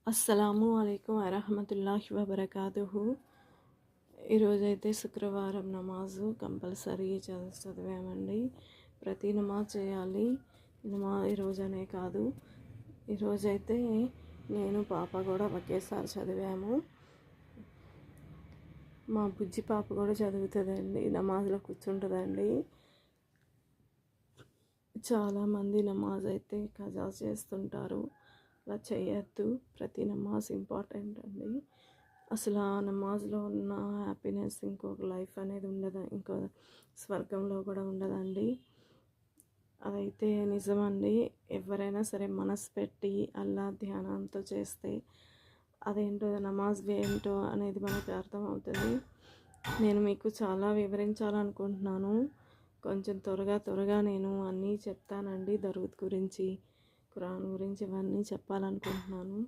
అస్సలాము అలైకుం వరహమతుల్లాహి వబర్కాతుహు. ఈరోజైతే శుక్రవారం నమాజు కంపల్సరీ చదివామండి. ప్రతి నమాజ్ చేయాలి. ఈరోజనే కాదు, ఈరోజైతే నేను పాప కూడా ఒకేసారి చదివాము. మా బుజ్జి పాప కూడా చదువుతుందండి, నమాజ్లో కూర్చుంటుందండి. చాలామంది నమాజ్ అయితే కజా చేస్తుంటారు, అలా చేయొద్దు. ప్రతి నమాజ్ ఇంపార్టెంట్ అండి. అసలు ఆ నమాజ్లో ఉన్న హ్యాపీనెస్ ఇంకొక లైఫ్ అనేది ఉండదు, ఇంకో స్వర్గంలో కూడా ఉండదండి. అదైతే నిజమండి. ఎవరైనా సరే మనసు పెట్టి అల్లా ధ్యానంతో చేస్తే అదేంటో నమాజ్ ఏంటో అనేది మనకు అర్థమవుతుంది. నేను మీకు చాలా వివరించాలనుకుంటున్నాను. కొంచెం త్వరగా నేను అన్నీ చెప్తానండి. దరూద్ గురించి, ఖురాన్ గురించి ఇవన్నీ చెప్పాలనుకుంటున్నాను.